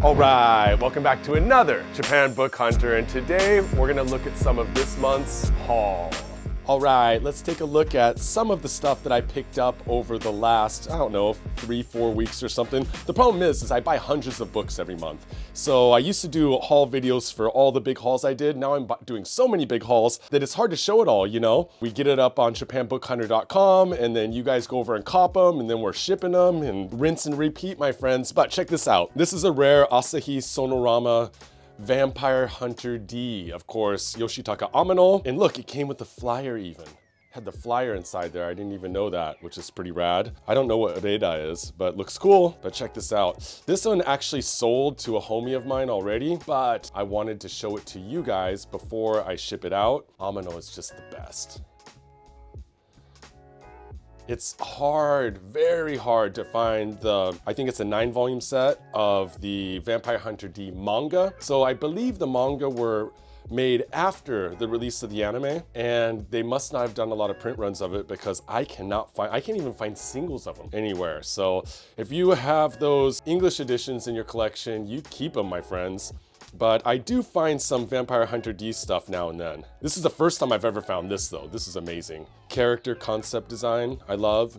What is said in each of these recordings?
All right, welcome back to another Japan Book Hunter, and today we're gonna look at some of this month's haul. All right, let's take a look at some of the stuff that I picked up over the last, I don't know, 3-4 weeks or something. The problem is I buy hundreds of books every month. So I used to do haul videos for all the big hauls I did. Now I'm doing so many big hauls that it's hard to show it all, you know? We get it up on japanbookhunter.com and then you guys go over and cop them and then we're shipping them and rinse and repeat, my friends. But check this out. This is a rare Asahi Sonorama Vampire Hunter D, of course, Yoshitaka Amano. And look, it came with the flyer even. Had the flyer inside there. I didn't even know that, which is pretty rad. I don't know what Reda is, but looks cool. But check this out. This one actually sold to a homie of mine already, but I wanted to show it to you guys before I ship it out. Amano is just the best. It's hard, very hard to find I think it's a 9-volume set of the Vampire Hunter D manga. So I believe the manga were made after the release of the anime, and they must not have done a lot of print runs of it because I can't even find singles of them anywhere. So if you have those English editions in your collection, you keep them, my friends. But I do find some Vampire Hunter D stuff now and then. This is the first time I've ever found this though. This is amazing. Character concept design, I love.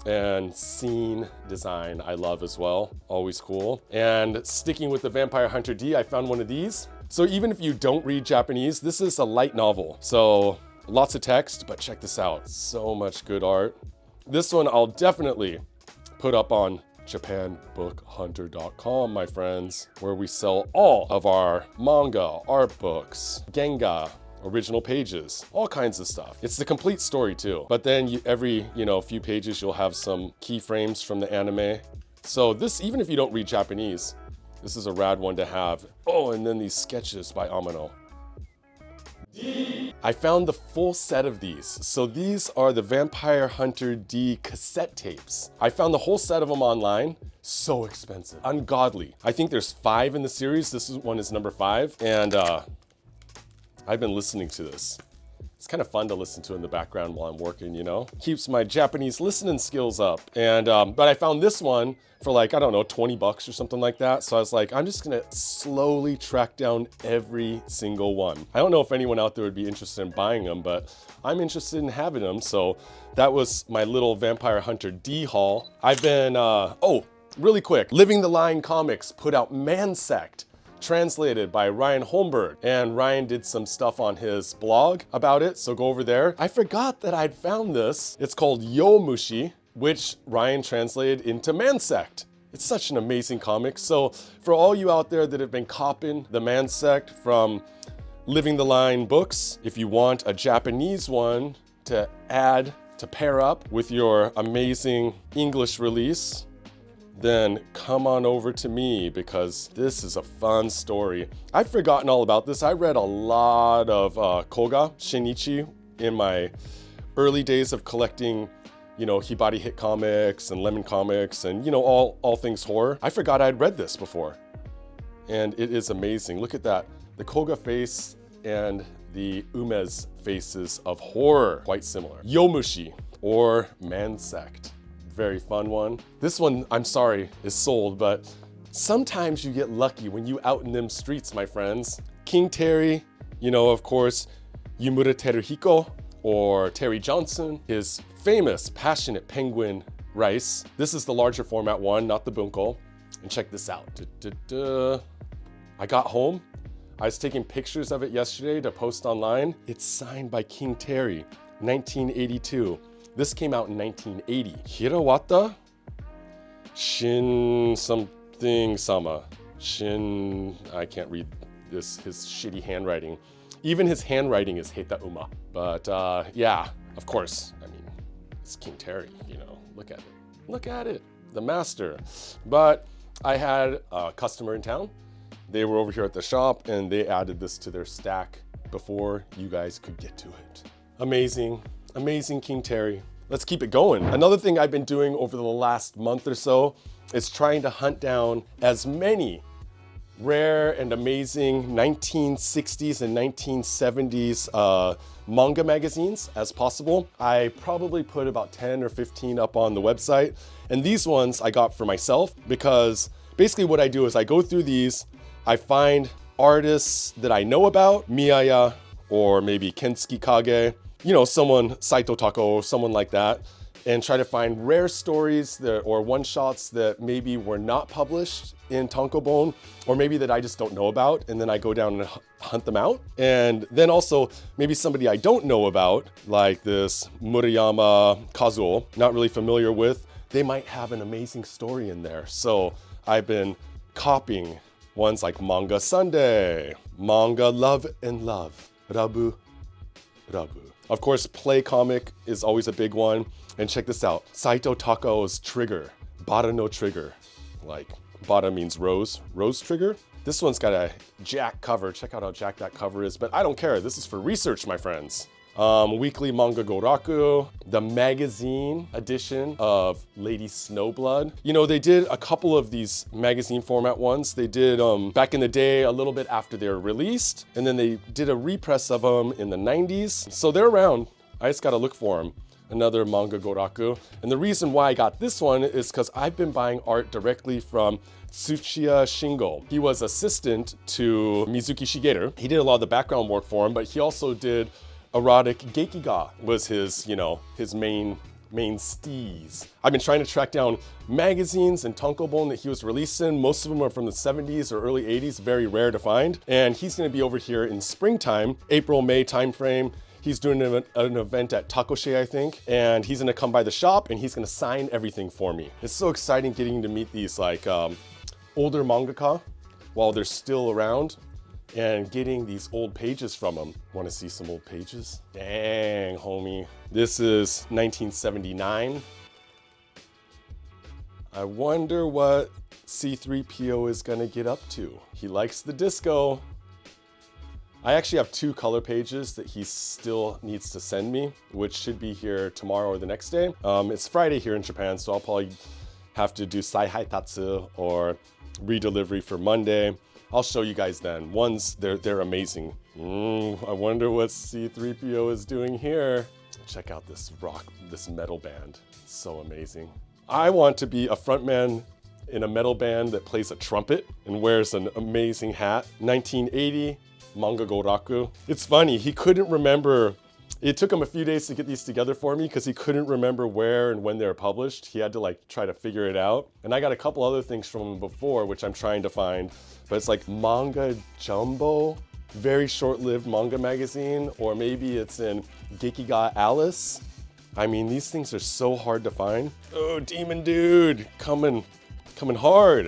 And scene design, I love as well. Always cool. And sticking with the Vampire Hunter D, I found one of these. So even if you don't read Japanese, this is a light novel. So lots of text, but check this out. So much good art. This one I'll definitely put up on japanbookhunter.com, my friends, where we sell all of our manga, art books, genga, original pages, all kinds of stuff. It's the complete story too. But then every few pages you'll have some keyframes from the anime. So this, even if you don't read Japanese, this is a rad one to have. Oh, and then these sketches by Amano. I found the full set of these. So these are the Vampire Hunter D cassette tapes. I found the whole set of them online. So expensive, ungodly. I think there's 5 in the series. This one is number 5. And I've been listening to this. It's kind of fun to listen to in the background while I'm working, you know? Keeps my Japanese listening skills up. And, but I found this one for like, I don't know, 20 bucks or something like that. So I was like, I'm just gonna slowly track down every single one. I don't know if anyone out there would be interested in buying them, but I'm interested in having them. So that was my little Vampire Hunter D haul. I've been, oh, really quick. Living the Line Comics put out Manect, translated by Ryan Holmberg, and Ryan did some stuff on his blog about it, so go over there. I forgot that I'd found this. It's called Yomushi, which Ryan translated into Manect. It's such an amazing comic. So for all you out there that have been copping the Manect from Living the Line Books, if you want a Japanese one to pair up with your amazing English release, then come on over to me because this is a fun story. I've forgotten all about this. I read a lot of Koga Shinichi in my early days of collecting, Hibari Hit comics and Lemon comics and, all things horror. I forgot I'd read this before. And it is amazing. Look at that. The Koga face and the Umez faces of horror, quite similar. Yomushi or Manect. Very fun one. This one, I'm sorry, is sold, but sometimes you get lucky when you out in them streets, my friends. King Terry, of course, Yumura Teruhiko or Terry Johnson, his famous Passionate Penguin Rice. This is the larger format one, not the bunko. And check this out. I got home. I was taking pictures of it yesterday to post online. It's signed by King Terry, 1982. This came out in 1980. Hirawata Shin something sama. Shin, I can't read his shitty handwriting. Even his handwriting is Heita Uma. But yeah, of course, I mean, it's King Terry, look at it. Look at it, the master. But I had a customer in town. They were over here at the shop and they added this to their stack before you guys could get to it. Amazing. Amazing King Terry. Let's keep it going. Another thing I've been doing over the last month or so is trying to hunt down as many rare and amazing 1960s and 1970s manga magazines as possible. I probably put about 10 or 15 up on the website. And these ones I got for myself because basically what I do is I go through these, I find artists that I know about, Miyaya or maybe Kensuke Kage, you know, someone, Saito Tako, someone like that, and try to find rare stories that, or one-shots that maybe were not published in tankobon, or maybe that I just don't know about, and then I go down and hunt them out. And then also maybe somebody I don't know about, like this Murayama Kazuo, not really familiar with, they might have an amazing story in there. So I've been copying ones like Manga Sunday, Manga Love and Love, Rabu, Rabu. Of course, Play Comic is always a big one. And check this out, Saito Tako's Trigger, Bara no Trigger. Like, Bara means rose, rose trigger. This one's got a jack cover. Check out how jack that cover is, but I don't care. This is for research, my friends. Weekly Manga Goraku, the magazine edition of Lady Snowblood. You know, they did a couple of these magazine format ones. They did back in the day, a little bit after they were released, and then they did a repress of them in the 90s. So they're around. I just gotta look for them. Another Manga Goraku. And the reason why I got this one is because I've been buying art directly from Tsuchiya Shingo. He was assistant to Mizuki Shigeru. He did a lot of the background work for him, but he also did erotic Gekiga was his, you know, his main steez. I've been trying to track down magazines and tankobon that he was released in. Most of them are from the 70s or early 80s, very rare to find. And he's gonna be over here in springtime, April, May timeframe. He's doing an event at Takoshe, I think, and he's gonna come by the shop and he's gonna sign everything for me. It's so exciting getting to meet these like older mangaka while they're still around and getting these old pages from them. Wanna see some old pages? Dang, homie. This is 1979. I wonder what C-3PO is gonna get up to. He likes the disco. I actually have 2 color pages that he still needs to send me, which should be here tomorrow or the next day. It's Friday here in Japan, so I'll probably have to do saihaitatsu or redelivery for Monday. I'll show you guys then. Ones, they're amazing. I wonder what C-3PO is doing here. Check out this this metal band. It's so amazing. I want to be a frontman in a metal band that plays a trumpet and wears an amazing hat. 1980. Manga Goraku. It's funny, he couldn't remember, it took him a few days to get these together for me because he couldn't remember where and when they were published. He had to like try to figure it out. And I got a couple other things from him before, which I'm trying to find, but it's like Manga Jumbo, very short-lived manga magazine, or maybe it's in Gekiga Alice. I mean, these things are so hard to find. Oh, Demon Dude, coming hard.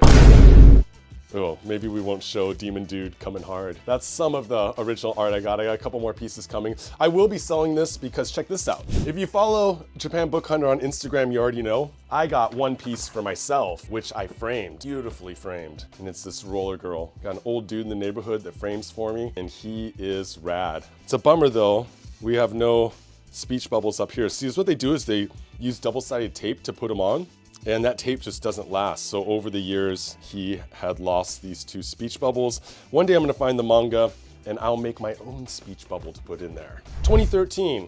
Oh, maybe we won't show Demon Dude coming hard. That's some of the original art I got. I got a couple more pieces coming. I will be selling this because check this out. If you follow Japan Book Hunter on Instagram, you already know. I got one piece for myself, which I framed, beautifully framed. And it's this roller girl. Got an old dude in the neighborhood that frames for me, and he is rad. It's a bummer though, we have no speech bubbles up here. See, what they do is they use double-sided tape to put them on. And that tape just doesn't last. So over the years, he had lost these 2 speech bubbles. One day I'm gonna find the manga and I'll make my own speech bubble to put in there. 2013.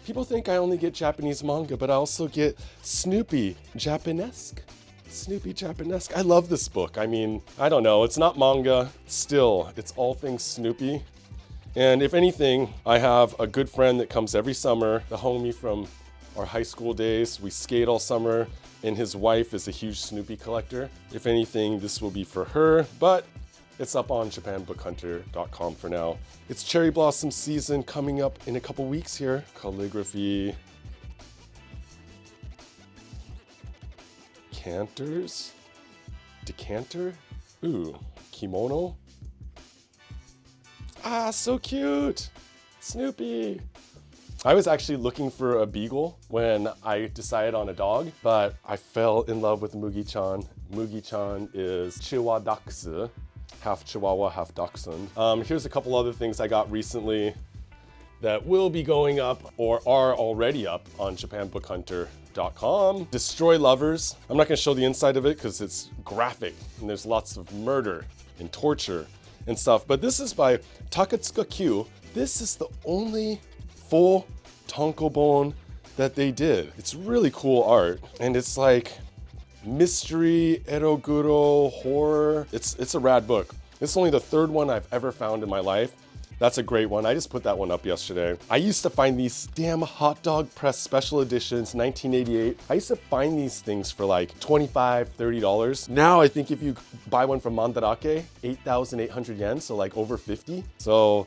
People think I only get Japanese manga, but I also get Snoopy japanesque. Snoopy japanesque. I love this book. I mean, I don't know, it's not manga, still, it's all things Snoopy. And if anything, I have a good friend that comes every summer, the homie from our high school days. We skate all summer, and his wife is a huge Snoopy collector. If anything, this will be for her, but it's up on japanbookhunter.com for now. It's cherry blossom season coming up in a couple weeks here. Calligraphy. Canters? Decanter? Ooh, kimono? Ah, so cute! Snoopy! I was actually looking for a beagle when I decided on a dog, but I fell in love with Mugi-chan. Mugi-chan is Chihuahua Dachshund, half Chihuahua, half Dachshund. Here's a couple other things I got recently that will be going up or are already up on japanbookhunter.com. Destroy Lovers. I'm not gonna show the inside of it because it's graphic and there's lots of murder and torture and stuff, but this is by Takatsuka Q. This is the only full tankobon that they did. It's really cool art, and it's like mystery, eroguro, horror. It's a rad book. This is only the third one I've ever found in my life. That's a great one. I just put that one up yesterday. I used to find these damn hot dog press special editions, 1988. I used to find these things for like $25, $30. Now I think if you buy one from Mandarake, 8,800 yen, so like over 50. So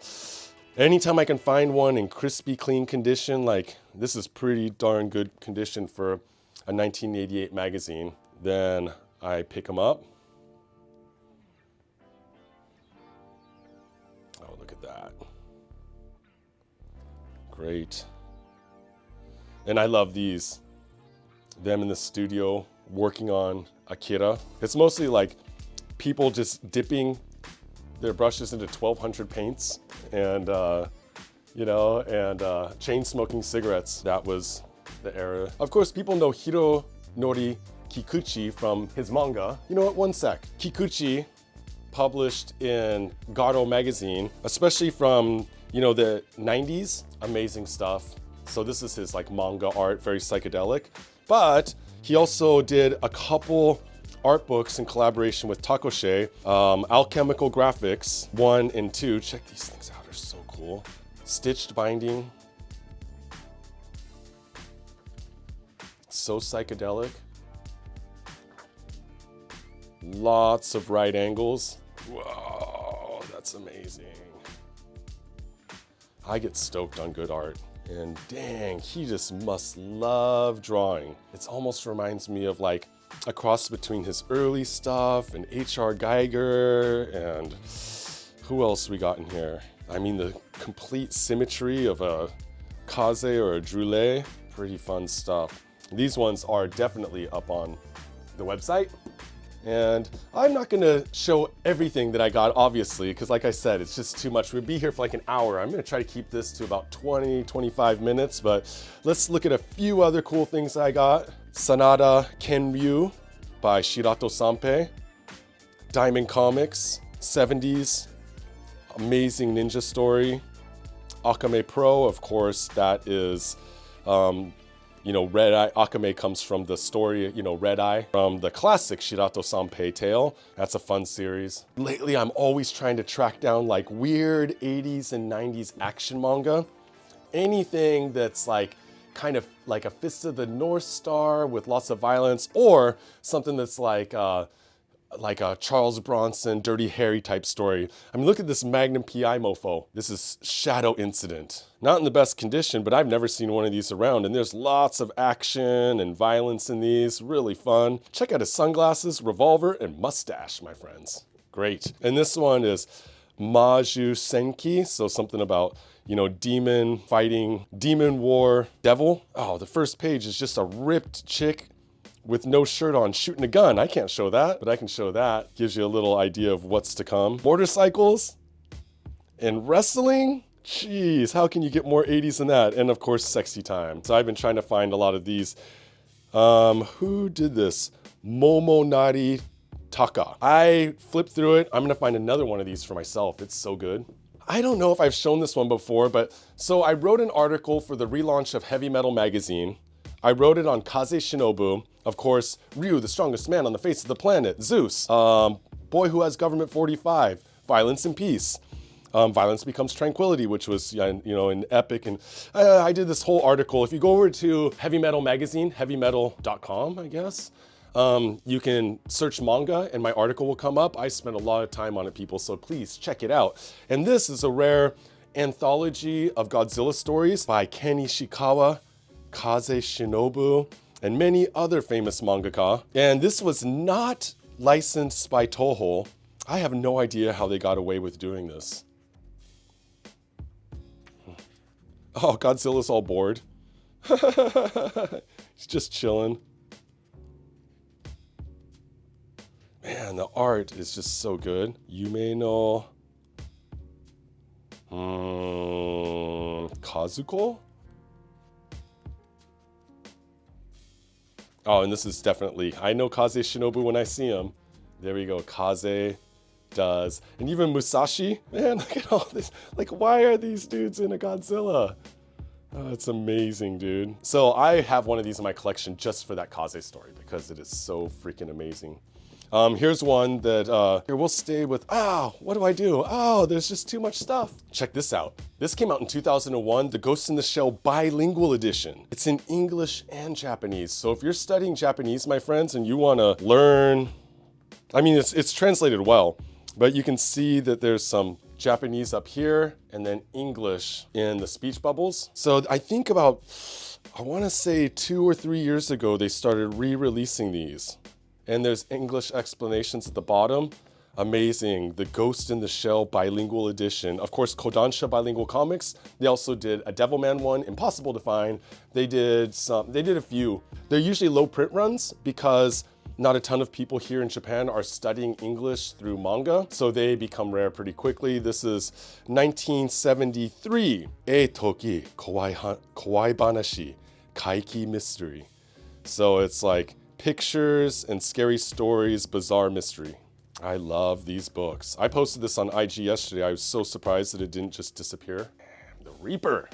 anytime I can find one in crispy, clean condition, like this is pretty darn good condition for a 1988 magazine, then I pick them up. Oh, look at that. Great. And I love these. Them in the studio working on Akira. It's mostly like people just dipping their brushes into 1,200 paints and, you know, and chain smoking cigarettes. That was the era. Of course, people know Hironori Kikuchi from his manga. You know what, one sec. Kikuchi published in Garo magazine, especially from, you know, the 90s, amazing stuff. So this is his like manga art, very psychedelic. But he also did a couple art books in collaboration with Takoshe, Alchemical Graphics 1 and 2. Check these things out, they're so cool. Stitched binding. So psychedelic. Lots of right angles. Whoa, that's amazing. I get stoked on good art. And dang, he just must love drawing. It almost reminds me of like a cross between his early stuff and H.R. Geiger and who else we got in here? I mean, the complete symmetry of a Kaze or a Drule, pretty fun stuff. These ones are definitely up on the website. And I'm not gonna show everything that I got, obviously, because like I said, it's just too much. We'd be here for like an hour. I'm gonna try to keep this to about 20, 25 minutes, but let's look at a few other cool things I got. Sanada Kenryu by Shirato Sanpei. Diamond Comics, 70s, amazing ninja story. Akame Pro, of course, that is, you know, Red Eye. Akame comes from the story, you know, Red Eye, from the classic Shirato Sanpei tale. That's a fun series. Lately, I'm always trying to track down like weird 80s and 90s action manga. Anything that's like kind of like a Fist of the North Star with lots of violence, or something that's like a Charles Bronson, Dirty Harry type story. I mean, look at this Magnum PI mofo. This is Shadow Incident. Not in the best condition, but I've never seen one of these around, and there's lots of action and violence in these, really fun. Check out his sunglasses, revolver, and mustache, my friends. Great. And this one is Maju Senki, so something about, you know, demon fighting, demon war, devil. Oh, the first page is just a ripped chick with no shirt on shooting a gun. I can't show that, but I can show that. Gives you a little idea of what's to come. Motorcycles and wrestling. Jeez, how can you get more 80s than that? And of course, sexy time. So I've been trying to find a lot of these. Who did this? Momonari Taka. I flipped through it. I'm gonna find another one of these for myself. It's so good. I don't know if I've shown this one before, but so I wrote an article for the relaunch of Heavy Metal magazine. I wrote it on Kaze Shinobu. Of course, Ryu, the strongest man on the face of the planet. Zeus, Boy Who Has Government 45, Violence and Peace. Violence Becomes Tranquility, which was, you know, an epic. And I did this whole article. If you go over to Heavy Metal magazine, heavymetal.com, I guess, you can search manga and my article will come up. I spent a lot of time on it, people, so please check it out. And this is a rare anthology of Godzilla stories by Ken Ishikawa, Kaze Shinobu, and many other famous mangaka. And this was not licensed by Toho. I have no idea how they got away with doing this. Oh, Godzilla's all bored. He's just chilling. Man, the art is just so good. Yume no Kazuko? Oh, and this is definitely, I know Kaze Shinobu when I see him. There we go, Kaze does. And even Musashi, man, look at all this. Like, why are these dudes in a Godzilla? Oh, it's amazing, dude. So I have one of these in my collection just for that Kaze story because it is so freaking amazing. Here's one that here we'll stay with. What do I do? Oh, there's just too much stuff. Check this out. This came out in 2001, the Ghost in the Shell Bilingual Edition. It's in English and Japanese. So if you're studying Japanese, my friends, and you want to learn, I mean, it's translated well, but you can see that there's some Japanese up here and then English in the speech bubbles. So I think about, I want to say 2 or 3 years ago, they started re-releasing these. And there's English explanations at the bottom. Amazing, the Ghost in the Shell Bilingual Edition. Of course, Kodansha Bilingual Comics. They also did a Devilman one, impossible to find. They did a few. They're usually low print runs because not a ton of people here in Japan are studying English through manga, so they become rare pretty quickly. This is 1973, E Toki Kawaii Banashi Kaiki Mystery. So it's like pictures and scary stories, bizarre mystery. I love these books. I posted this on IG yesterday. I was so surprised that it didn't just disappear. The Reaper.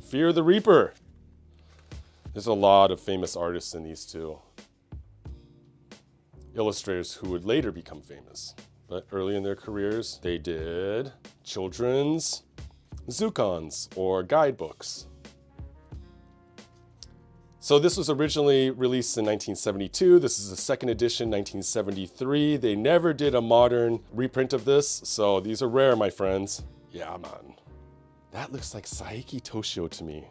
Fear the Reaper. There's a lot of famous artists in these too. Illustrators who would later become famous. But early in their careers, they did children's zukons or guidebooks. So this was originally released in 1972. This is a second edition, 1973. They never did a modern reprint of this, so these are rare, my friends. Yeah, man. That looks like Saiki Toshio to me.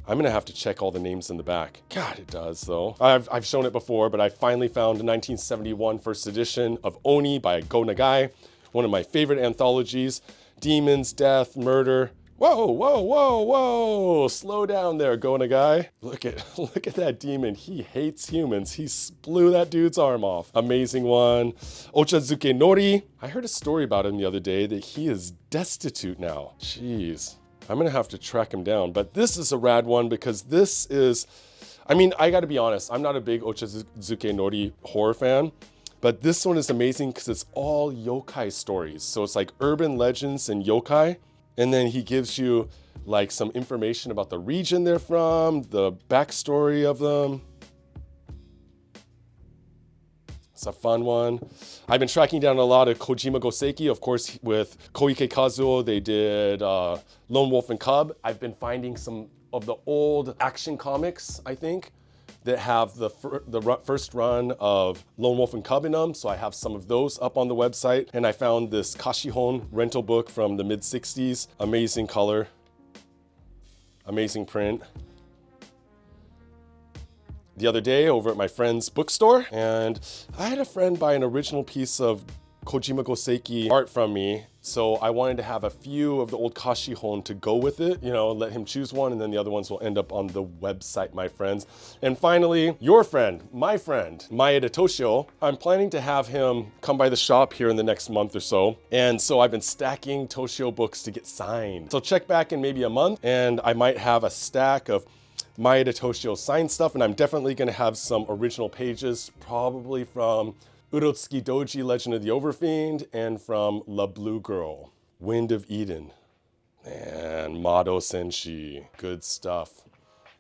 I'm gonna have to check all the names in the back. God, it does though. I've shown it before, but I finally found a 1971 first edition of Oni by Go Nagai, one of my favorite anthologies. Demons, death, murder. Whoa, whoa, whoa, whoa! Slow down there, Go Nagai. Look at that demon. He hates humans. He blew that dude's arm off. Amazing one. Ochazuke Nori. I heard a story about him the other day that he is destitute now. Jeez. I'm gonna have to track him down, but this is a rad one because this is, I mean, I gotta be honest, I'm not a big Ochazuke Nori horror fan, but this one is amazing because it's all yokai stories. So it's like urban legends and yokai, and then he gives you like some information about the region they're from, the backstory of them. It's a fun one. I've been tracking down a lot of Kojima Goseki. Of course, with Koike Kazuo, they did Lone Wolf and Cub. I've been finding some of the old Action comics, I think, that have the first run of Lone Wolf and Cub in them. So I have some of those up on the website. And I found this Kashihon rental book from the mid-60s. Amazing color, amazing print. The other day over at my friend's bookstore, and I had a friend buy an original piece of Kojima Goseki art from me, so I wanted to have a few of the old Kashihon to go with it, you know, let him choose one, and then the other ones will end up on the website, my friends. And finally, your friend, my friend, Maeda Toshio, I'm planning to have him come by the shop here in the next month or so, and so I've been stacking Toshio books to get signed. So check back in maybe a month, and I might have a stack of Maeda Toshio signed stuff, and I'm definitely gonna have some original pages, probably from Urotsuki Doji, Legend of the Overfiend, and from La Blue Girl, Wind of Eden, and Mado Senshi, good stuff.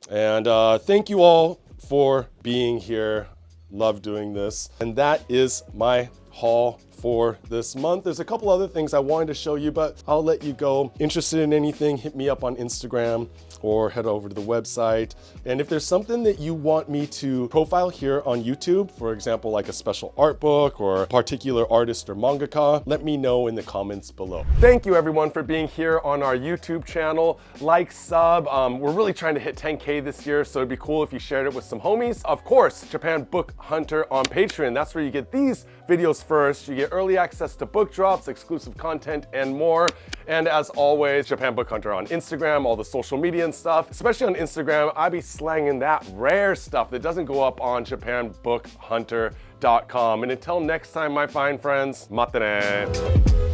And thank you all for being here. Love doing this. And that is my haul for this month. There's a couple other things I wanted to show you, but I'll let you go. Interested in anything, hit me up on Instagram or head over to the website. And if there's something that you want me to profile here on YouTube, for example, like a special art book or a particular artist or mangaka, let me know in the comments below. Thank you everyone for being here on our YouTube channel. Like, sub, we're really trying to hit 10K this year, so it'd be cool if you shared it with some homies. Of course, Japan Book Hunter on Patreon. That's where you get these videos first. You get early access to book drops, exclusive content, and more. And as always, Japan Book Hunter on Instagram, all the social media and stuff. Especially on Instagram, I be slanging that rare stuff that doesn't go up on japanbookhunter.com. And until next time, my fine friends, mate ne.